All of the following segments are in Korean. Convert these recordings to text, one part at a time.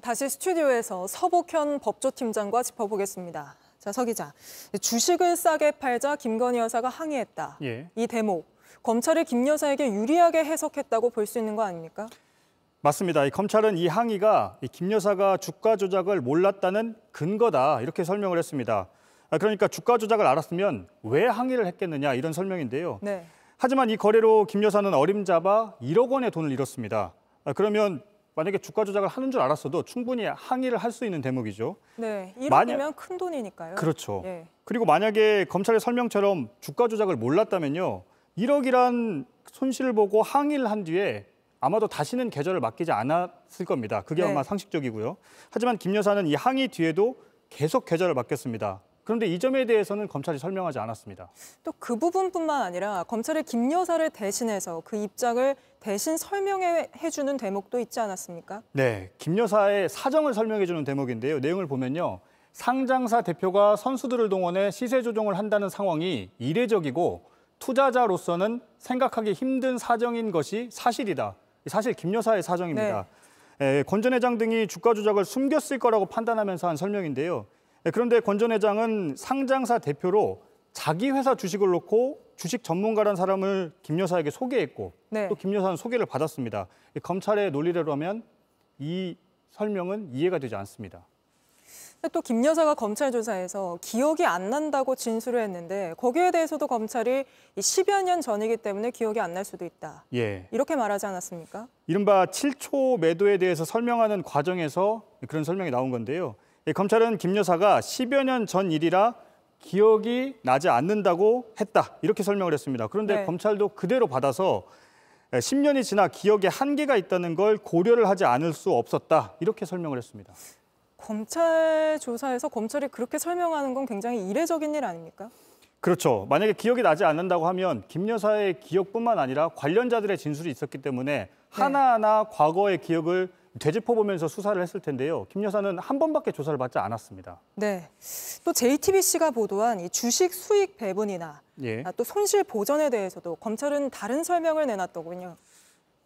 다시 스튜디오에서 서복현 법조팀장과 짚어보겠습니다. 자, 서 기자. 주식을 싸게 팔자 김건희 여사가 항의했다. 예. 이 대목, 검찰이 김 여사에게 유리하게 해석했다고 볼 수 있는 거 아닙니까? 맞습니다. 검찰은 이 항의가 김 여사가 주가 조작을 몰랐다는 근거다 이렇게 설명을 했습니다. 그러니까 주가 조작을 알았으면 왜 항의를 했겠느냐 이런 설명인데요. 네. 하지만 이 거래로 김 여사는 어림잡아 1억 원의 돈을 잃었습니다. 그러면 만약에 주가 조작을 하는 줄 알았어도 충분히 항의를 할 수 있는 대목이죠. 네, 1억이면 큰 돈이니까요. 그렇죠. 예. 그리고 만약에 검찰의 설명처럼 주가 조작을 몰랐다면요. 1억이란 손실을 보고 항의를 한 뒤에 아마도 다시는 계좌를 맡기지 않았을 겁니다. 그게 아마 상식적이고요. 하지만 김 여사는 이 항의 뒤에도 계속 계좌를 맡겼습니다. 그런데 이 점에 대해서는 검찰이 설명하지 않았습니다. 또 그 부분뿐만 아니라 검찰이 김 여사를 대신해서 그 입장을 대신 설명해주는 대목도 있지 않았습니까? 네, 김 여사의 사정을 설명해주는 대목인데요. 내용을 보면요. 상장사 대표가 선수들을 동원해 시세 조정을 한다는 상황이 이례적이고 투자자로서는 생각하기 힘든 사정인 것이 사실이다. 사실 김 여사의 사정입니다. 네. 권 전 회장 등이 주가 조작을 숨겼을 거라고 판단하면서 한 설명인데요. 그런데 권 전 회장은 상장사 대표로 자기 회사 주식을 놓고 주식 전문가라는 사람을 김 여사에게 소개했고 또 김 여사는 소개를 받았습니다. 검찰의 논리대로라면 이 설명은 이해가 되지 않습니다. 또 김 여사가 검찰 조사에서 기억이 안 난다고 진술을 했는데 거기에 대해서도 검찰이 10여 년 전이기 때문에 기억이 안 날 수도 있다. 예. 이렇게 말하지 않았습니까? 이른바 7초 매도에 대해서 설명하는 과정에서 그런 설명이 나온 건데요. 검찰은 김 여사가 10여 년 전 일이라 기억이 나지 않는다고 했다. 이렇게 설명을 했습니다. 그런데 검찰도 그대로 받아서 10년이 지나 기억에 한계가 있다는 걸 고려를 하지 않을 수 없었다. 이렇게 설명을 했습니다. 검찰 조사에서 검찰이 그렇게 설명하는 건 굉장히 이례적인 일 아닙니까? 그렇죠. 만약에 기억이 나지 않는다고 하면 김 여사의 기억뿐만 아니라 관련자들의 진술이 있었기 때문에 하나하나 과거의 기억을 되짚어보면서 수사를 했을 텐데요. 김 여사는 한 번밖에 조사를 받지 않았습니다. 네. 또 JTBC가 보도한 이 주식 수익 배분이나 또 손실 보전에 대해서도 검찰은 다른 설명을 내놨더군요.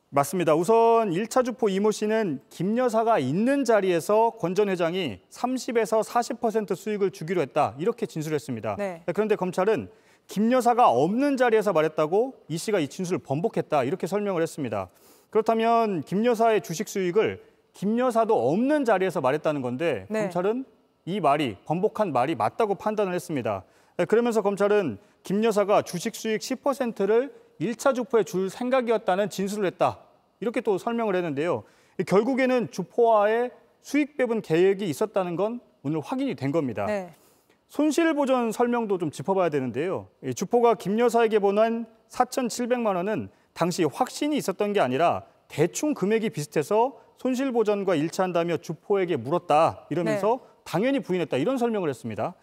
맞습니다. 우선 1차 주포 이모 씨는 김 여사가 있는 자리에서 권 전 회장이 30에서 40% 수익을 주기로 했다. 이렇게 진술했습니다. 그런데 검찰은 김 여사가 없는 자리에서 말했다고 이 씨가 이 진술을 번복했다. 이렇게 설명을 했습니다. 그렇다면 김 여사의 주식 수익을 김 여사도 없는 자리에서 말했다는 건데 검찰은 이 말이 번복한 말이 맞다고 판단을 했습니다. 그러면서 검찰은 김 여사가 주식 수익 10%를 1차 주포에 줄 생각이었다는 진술을 했다. 이렇게 또 설명을 했는데요. 결국에는 주포와의 수익 배분 계획이 있었다는 건 오늘 확인이 된 겁니다. 손실 보전 설명도 좀 짚어봐야 되는데요. 주포가 김 여사에게 보낸 4,700만 원은 당시 확신이 있었던 게 아니라 대충 금액이 비슷해서 손실 보전과 일치한다며 주포에게 물었다. 이러면서 당연히 부인했다. 이런 설명을 했습니다.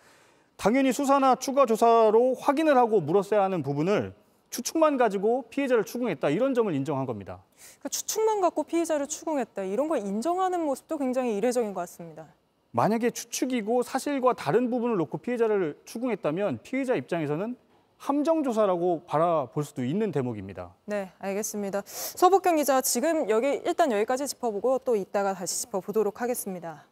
당연히 수사나 추가 조사로 확인을 하고 물었어야 하는 부분을 추측만 가지고 피해자를 추궁했다. 이런 점을 인정한 겁니다. 그러니까 추측만 갖고 피해자를 추궁했다. 이런 걸 인정하는 모습도 굉장히 이례적인 것 같습니다. 만약에 추측이고 사실과 다른 부분을 놓고 피해자를 추궁했다면 피해자 입장에서는 함정조사라고 바라볼 수도 있는 대목입니다. 네, 알겠습니다. 서복현 기자, 지금 일단 여기까지 짚어보고 또 이따가 다시 짚어보도록 하겠습니다.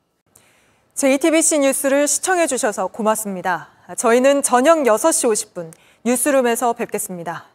JTBC 뉴스를 시청해 주셔서 고맙습니다. 저희는 저녁 6시 50분 뉴스룸에서 뵙겠습니다.